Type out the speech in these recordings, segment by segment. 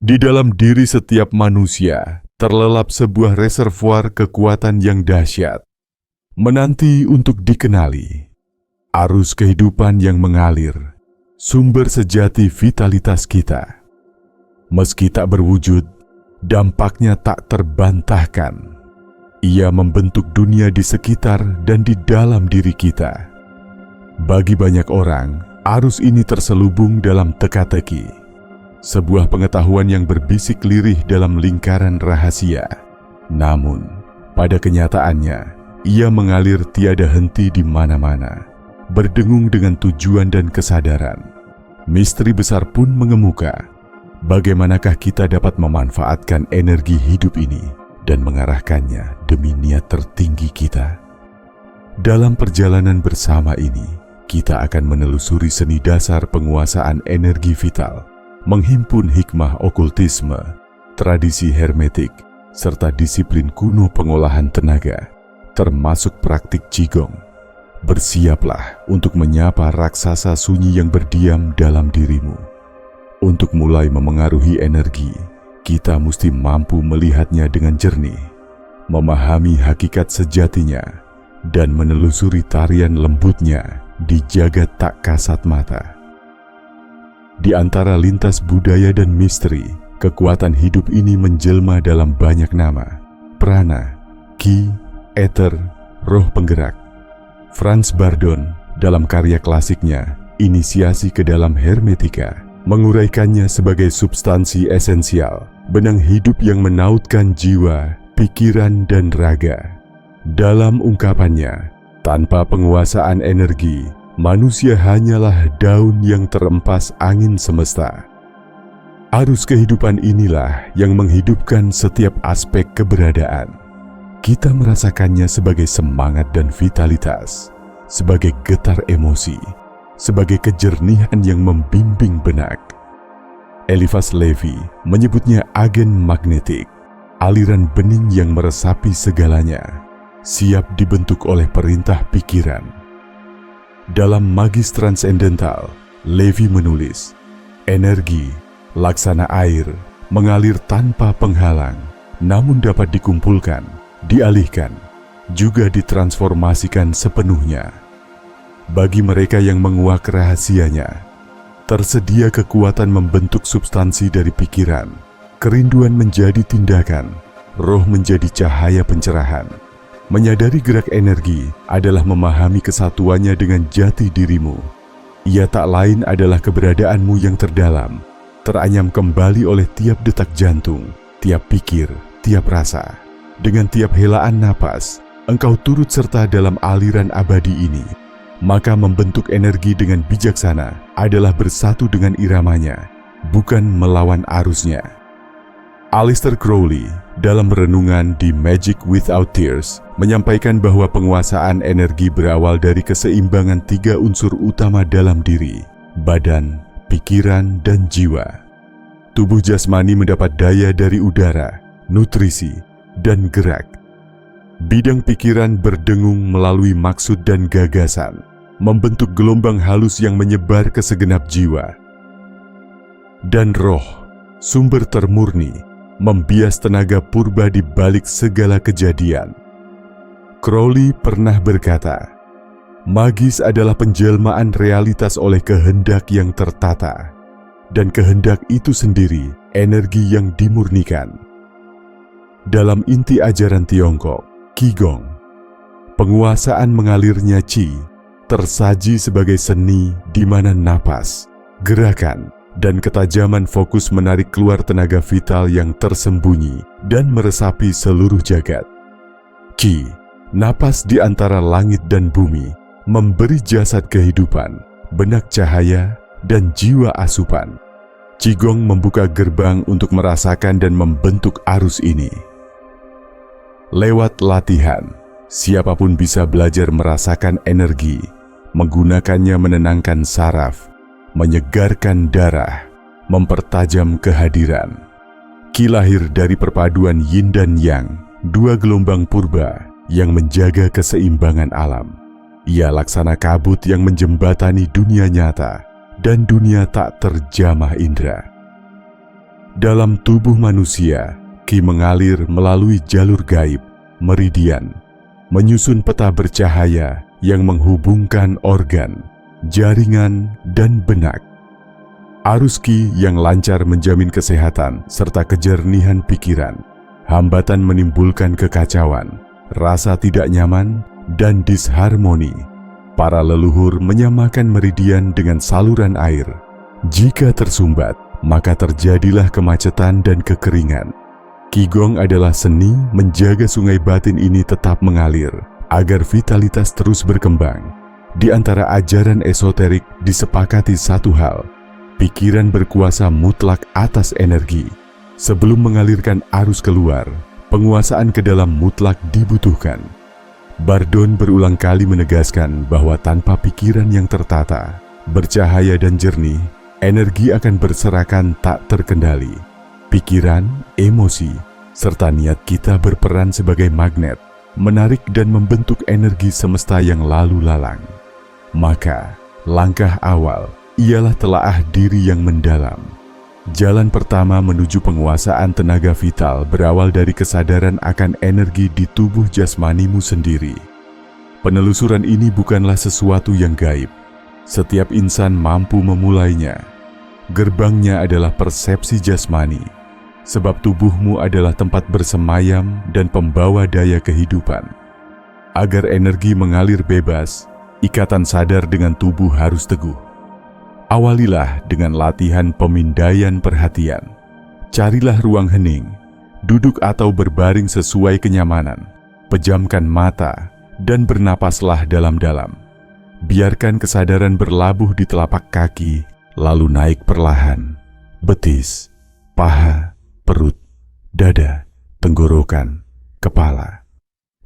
Di dalam diri setiap manusia terlelap sebuah reservoir kekuatan yang dahsyat, menanti untuk dikenali. Arus kehidupan yang mengalir, sumber sejati vitalitas kita. Meski tak berwujud, dampaknya tak terbantahkan. Ia membentuk dunia di sekitar dan di dalam diri kita. Bagi banyak orang, arus ini terselubung dalam teka-teki. Sebuah pengetahuan yang berbisik lirih dalam lingkaran rahasia. Namun, pada kenyataannya, ia mengalir tiada henti di mana-mana, berdengung dengan tujuan dan kesadaran. Misteri besar pun mengemuka. Bagaimanakah kita dapat memanfaatkan energi hidup ini dan mengarahkannya demi niat tertinggi kita? Dalam perjalanan bersama ini, kita akan menelusuri seni dasar penguasaan energi vital, menghimpun hikmah okultisme, tradisi hermetik, serta disiplin kuno pengolahan tenaga, termasuk praktik Qigong. Bersiaplah untuk menyapa raksasa sunyi yang berdiam dalam dirimu. Untuk mulai memengaruhi energi, kita mesti mampu melihatnya dengan jernih, memahami hakikat sejatinya, dan menelusuri tarian lembutnya di jagat tak kasat mata. Di antara lintas budaya dan misteri, kekuatan hidup ini menjelma dalam banyak nama: prana, ki, ether, roh penggerak. Franz Bardon dalam karya klasiknya Inisiasi ke dalam Hermetika menguraikannya sebagai substansi esensial, benang hidup yang menautkan jiwa, pikiran, dan raga. Dalam ungkapannya, tanpa penguasaan energi, manusia hanyalah daun yang terempas angin semesta. Arus kehidupan inilah yang menghidupkan setiap aspek keberadaan. Kita merasakannya sebagai semangat dan vitalitas, sebagai getar emosi, sebagai kejernihan yang membimbing benak. Eliphas Levi menyebutnya agen magnetik, aliran bening yang meresapi segalanya, siap dibentuk oleh perintah pikiran. Dalam Magis Transendental, Levi menulis, energi, laksana air, mengalir tanpa penghalang, namun dapat dikumpulkan, dialihkan, juga ditransformasikan sepenuhnya. Bagi mereka yang menguak rahasianya, tersedia kekuatan membentuk substansi dari pikiran, kerinduan menjadi tindakan, roh menjadi cahaya pencerahan. Menyadari gerak energi adalah memahami kesatuannya dengan jati dirimu. Ia tak lain adalah keberadaanmu yang terdalam, teranyam kembali oleh tiap detak jantung, tiap pikir, tiap rasa. Dengan tiap helaan napas, engkau turut serta dalam aliran abadi ini. Maka membentuk energi dengan bijaksana adalah bersatu dengan iramanya, bukan melawan arusnya. Aleister Crowley dalam renungan di Magic Without Tears menyampaikan bahwa penguasaan energi berawal dari keseimbangan tiga unsur utama dalam diri: badan, pikiran, dan jiwa. Tubuh jasmani mendapat daya dari udara, nutrisi, dan gerak. Bidang pikiran berdengung melalui maksud dan gagasan, membentuk gelombang halus yang menyebar ke segenap jiwa. Dan roh, sumber termurni, membias tenaga purba di balik segala kejadian. Crowley pernah berkata, magis adalah penjelmaan realitas oleh kehendak yang tertata, dan kehendak itu sendiri energi yang dimurnikan. Dalam inti ajaran Tiongkok, Qigong, penguasaan mengalirnya Qi tersaji sebagai seni di mana napas, gerakan, dan ketajaman fokus menarik keluar tenaga vital yang tersembunyi dan meresapi seluruh jagat. Qi, napas di antara langit dan bumi, memberi jasad kehidupan, benak cahaya, dan jiwa asupan. Qigong membuka gerbang untuk merasakan dan membentuk arus ini. Lewat latihan, siapapun bisa belajar merasakan energi, menggunakannya menenangkan saraf, menyegarkan darah, mempertajam kehadiran. Qi lahir dari perpaduan yin dan yang, dua gelombang purba yang menjaga keseimbangan alam. Ia laksana kabut yang menjembatani dunia nyata dan dunia tak terjamah indera. Dalam tubuh manusia, Qi mengalir melalui jalur gaib, meridian, menyusun peta bercahaya yang menghubungkan organ, jaringan, dan benak. Arus Qi yang lancar menjamin kesehatan serta kejernihan pikiran. Hambatan menimbulkan kekacauan, rasa tidak nyaman, dan disharmoni. Para leluhur menyamakan meridian dengan saluran air. Jika tersumbat, maka terjadilah kemacetan dan kekeringan. Qigong adalah seni menjaga sungai batin ini tetap mengalir, agar vitalitas terus berkembang. Di antara ajaran esoterik disepakati satu hal, pikiran berkuasa mutlak atas energi. Sebelum mengalirkan arus keluar, penguasaan ke dalam mutlak dibutuhkan. Bardon berulang kali menegaskan bahwa tanpa pikiran yang tertata, bercahaya dan jernih, energi akan berserakan tak terkendali. Pikiran, emosi, serta niat kita berperan sebagai magnet, menarik dan membentuk energi semesta yang lalu lalang. Maka, langkah awal ialah telaah diri yang mendalam. Jalan pertama menuju penguasaan tenaga vital berawal dari kesadaran akan energi di tubuh jasmanimu sendiri. Penelusuran ini bukanlah sesuatu yang gaib. Setiap insan mampu memulainya. Gerbangnya adalah persepsi jasmani, sebab tubuhmu adalah tempat bersemayam dan pembawa daya kehidupan. Agar energi mengalir bebas, ikatan sadar dengan tubuh harus teguh. Awalilah dengan latihan pemindaian perhatian. Carilah ruang hening, duduk atau berbaring sesuai kenyamanan, pejamkan mata, dan bernapaslah dalam-dalam. Biarkan kesadaran berlabuh di telapak kaki, lalu naik perlahan, betis, paha, perut, dada, tenggorokan, kepala.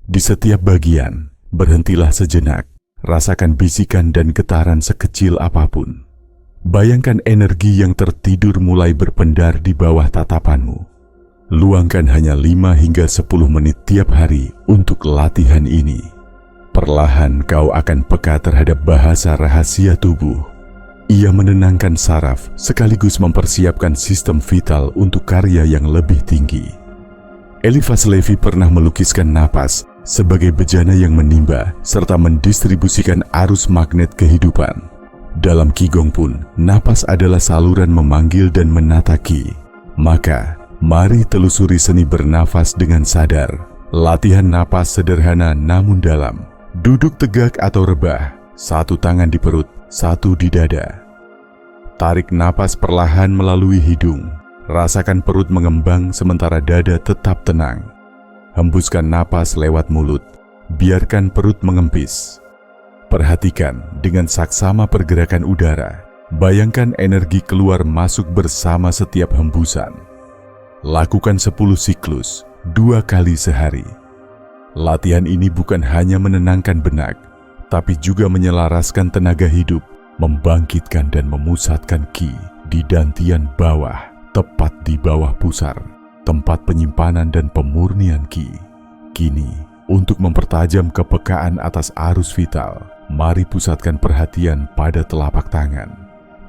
Di setiap bagian, berhentilah sejenak, rasakan bisikan dan getaran sekecil apapun. Bayangkan energi yang tertidur mulai berpendar di bawah tatapanmu. Luangkan hanya 5 hingga 10 menit tiap hari untuk latihan ini. Perlahan kau akan peka terhadap bahasa rahasia tubuh. Ia menenangkan saraf sekaligus mempersiapkan sistem vital untuk karya yang lebih tinggi. Eliphas Levi pernah melukiskan napas sebagai bejana yang menimba serta mendistribusikan arus magnet kehidupan. Dalam Qigong pun, napas adalah saluran memanggil dan menata Qi. Maka, mari telusuri seni bernafas dengan sadar. Latihan napas sederhana namun dalam. Duduk tegak atau rebah, satu tangan di perut, satu di dada. Tarik napas perlahan melalui hidung. Rasakan perut mengembang sementara dada tetap tenang. Hembuskan napas lewat mulut. Biarkan perut mengempis. Perhatikan dengan saksama pergerakan udara. Bayangkan energi keluar masuk bersama setiap hembusan. Lakukan 10 siklus, 2 kali sehari. Latihan ini bukan hanya menenangkan benak, tapi juga menyelaraskan tenaga hidup, membangkitkan dan memusatkan Qi di dantian bawah, tepat di bawah pusar, tempat penyimpanan dan pemurnian Qi. Kini, untuk mempertajam kepekaan atas arus vital, mari pusatkan perhatian pada telapak tangan.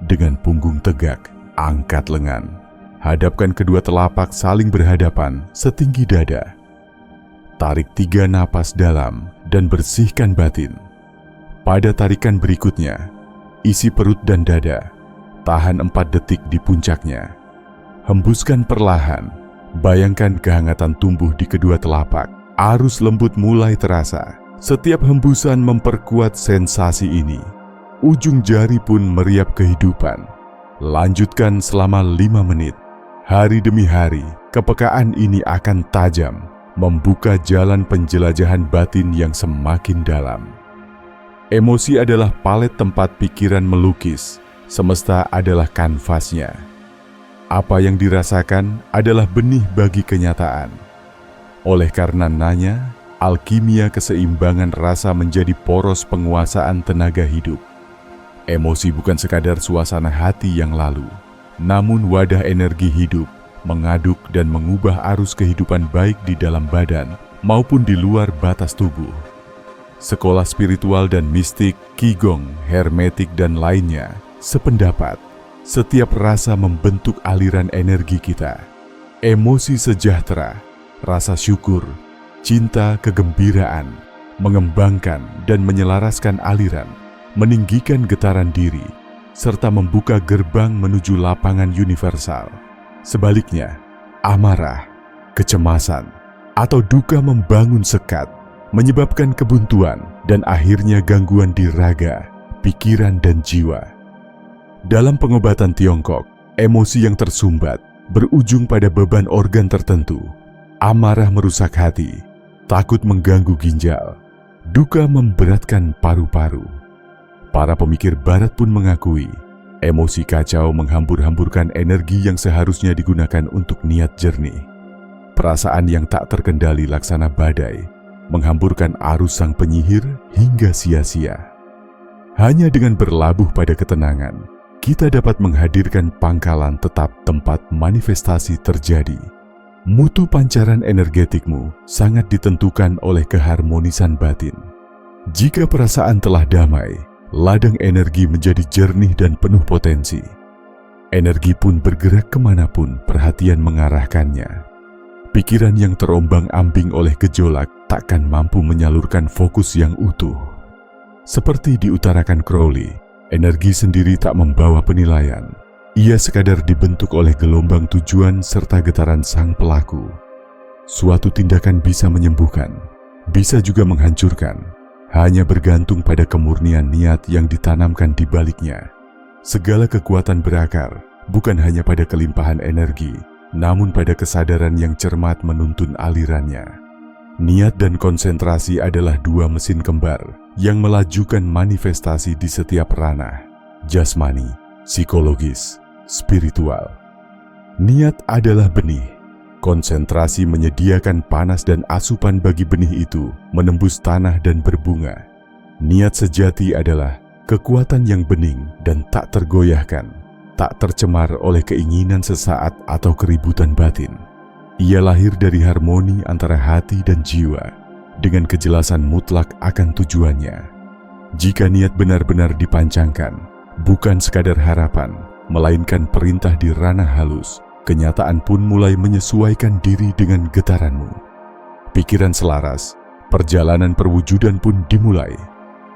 Dengan punggung tegak, angkat lengan. Hadapkan kedua telapak saling berhadapan setinggi dada. Tarik 3 napas dalam dan bersihkan batin. Pada tarikan berikutnya, isi perut dan dada. Tahan 4 detik di puncaknya. Hembuskan perlahan. Bayangkan kehangatan tumbuh di kedua telapak. Arus lembut mulai terasa. Setiap hembusan memperkuat sensasi ini. Ujung jari pun meriap kehidupan. Lanjutkan selama 5 menit. Hari demi hari, kepekaan ini akan tajam, membuka jalan penjelajahan batin yang semakin dalam. Emosi adalah palet tempat pikiran melukis, semesta adalah kanvasnya. Apa yang dirasakan adalah benih bagi kenyataan. Oleh karenanya, alkimia keseimbangan rasa menjadi poros penguasaan tenaga hidup. Emosi bukan sekadar suasana hati yang lalu, namun wadah energi hidup, mengaduk dan mengubah arus kehidupan baik di dalam badan maupun di luar batas tubuh. Sekolah spiritual dan mistik, Qigong, Hermetik dan lainnya sependapat. Setiap rasa membentuk aliran energi kita. Emosi sejahtera, rasa syukur, cinta, kegembiraan, mengembangkan dan menyelaraskan aliran, meninggikan getaran diri, serta membuka gerbang menuju lapangan universal. Sebaliknya, amarah, kecemasan, atau duka membangun sekat, menyebabkan kebuntuan dan akhirnya gangguan di raga, pikiran, dan jiwa. Dalam pengobatan Tiongkok, emosi yang tersumbat berujung pada beban organ tertentu. Amarah merusak hati, takut mengganggu ginjal, duka memberatkan paru-paru. Para pemikir barat pun mengakui, emosi kacau menghambur-hamburkan energi yang seharusnya digunakan untuk niat jernih. Perasaan yang tak terkendali laksana badai, menghamburkan arus sang penyihir hingga sia-sia. Hanya dengan berlabuh pada ketenangan, kita dapat menghadirkan pangkalan tetap tempat manifestasi terjadi. Mutu pancaran energetikmu sangat ditentukan oleh keharmonisan batin. Jika perasaan telah damai, ladang energi menjadi jernih dan penuh potensi. Energi pun bergerak kemanapun perhatian mengarahkannya. Pikiran yang terombang-ambing oleh gejolak takkan mampu menyalurkan fokus yang utuh. Seperti diutarakan Crowley, energi sendiri tak membawa penilaian. Ia sekadar dibentuk oleh gelombang tujuan serta getaran sang pelaku. Suatu tindakan bisa menyembuhkan, bisa juga menghancurkan, hanya bergantung pada kemurnian niat yang ditanamkan di baliknya. Segala kekuatan berakar bukan hanya pada kelimpahan energi, namun pada kesadaran yang cermat menuntun alirannya. Niat dan konsentrasi adalah dua mesin kembar yang melajukan manifestasi di setiap ranah, jasmani, psikologis, spiritual. Niat adalah benih. Konsentrasi menyediakan panas dan asupan bagi benih itu menembus tanah dan berbunga. Niat sejati adalah kekuatan yang bening dan tak tergoyahkan, tak tercemar oleh keinginan sesaat atau keributan batin. Ia lahir dari harmoni antara hati dan jiwa, dengan kejelasan mutlak akan tujuannya. Jika niat benar-benar dipancangkan, bukan sekadar harapan, melainkan perintah di ranah halus, kenyataan pun mulai menyesuaikan diri dengan getaranmu. Pikiran selaras, perjalanan perwujudan pun dimulai.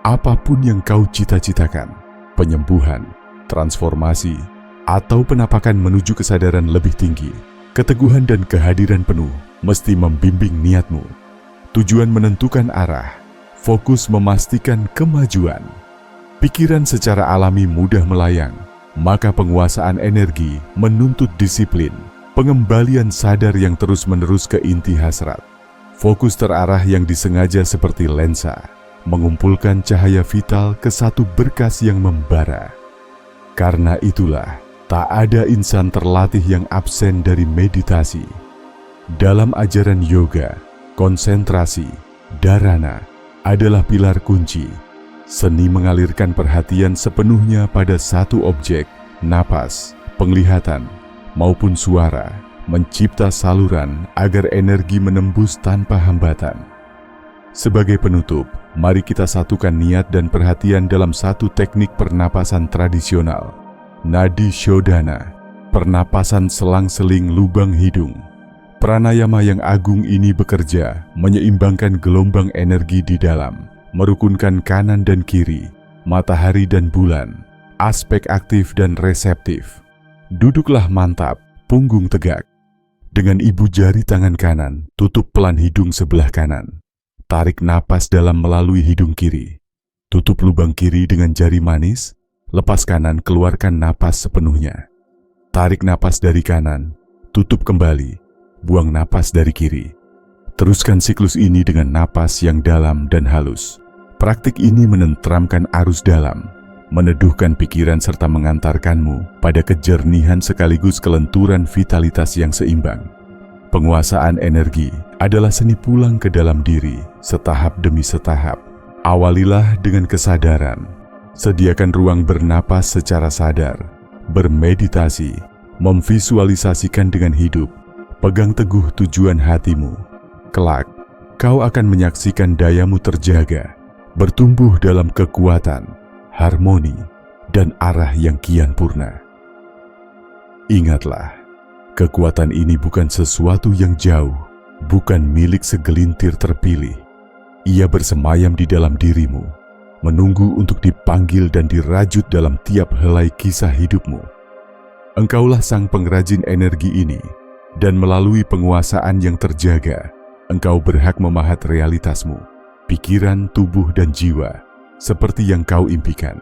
Apapun yang kau cita-citakan, penyembuhan, transformasi, atau penapakan menuju kesadaran lebih tinggi, keteguhan dan kehadiran penuh mesti membimbing niatmu. Tujuan menentukan arah, fokus memastikan kemajuan. Pikiran secara alami mudah melayang, maka penguasaan energi menuntut disiplin, pengembalian sadar yang terus-menerus ke inti hasrat. Fokus terarah yang disengaja seperti lensa, mengumpulkan cahaya vital ke satu berkas yang membara. Karena itulah, tak ada insan terlatih yang absen dari meditasi. Dalam ajaran yoga, konsentrasi, dharana adalah pilar kunci. Seni mengalirkan perhatian sepenuhnya pada satu objek, napas, penglihatan, maupun suara, mencipta saluran agar energi menembus tanpa hambatan. Sebagai penutup, mari kita satukan niat dan perhatian dalam satu teknik pernapasan tradisional, Nadi Shodhana, pernapasan selang-seling lubang hidung. Pranayama yang agung ini bekerja menyeimbangkan gelombang energi di dalam, merukunkan kanan dan kiri, matahari dan bulan, aspek aktif dan reseptif. Duduklah mantap, punggung tegak. Dengan ibu jari tangan kanan, tutup pelan hidung sebelah kanan. Tarik napas dalam melalui hidung kiri. Tutup lubang kiri dengan jari manis, lepas kanan, keluarkan napas sepenuhnya. Tarik napas dari kanan, tutup kembali, buang napas dari kiri. Teruskan siklus ini dengan napas yang dalam dan halus. Praktik ini menenteramkan arus dalam, meneduhkan pikiran serta mengantarkanmu pada kejernihan sekaligus kelenturan vitalitas yang seimbang. Penguasaan energi adalah seni pulang ke dalam diri, setahap demi setahap. Awalilah dengan kesadaran. Sediakan ruang bernapas secara sadar, bermeditasi, memvisualisasikan dengan hidup. Pegang teguh tujuan hatimu. Kelak, kau akan menyaksikan dayamu terjaga, bertumbuh dalam kekuatan, harmoni, dan arah yang kian purna. Ingatlah, kekuatan ini bukan sesuatu yang jauh, bukan milik segelintir terpilih. Ia bersemayam di dalam dirimu, menunggu untuk dipanggil dan dirajut dalam tiap helai kisah hidupmu. Engkaulah sang pengrajin energi ini, dan melalui penguasaan yang terjaga, engkau berhak memahat realitasmu, pikiran, tubuh, dan jiwa, seperti yang kau impikan.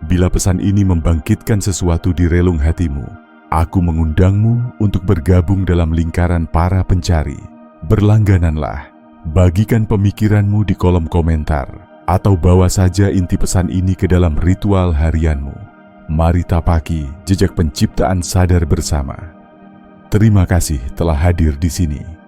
Bila pesan ini membangkitkan sesuatu di relung hatimu, aku mengundangmu untuk bergabung dalam lingkaran para pencari. Berlanggananlah, bagikan pemikiranmu di kolom komentar, atau bawa saja inti pesan ini ke dalam ritual harianmu. Mari tapaki jejak penciptaan sadar bersama. Terima kasih telah hadir di sini.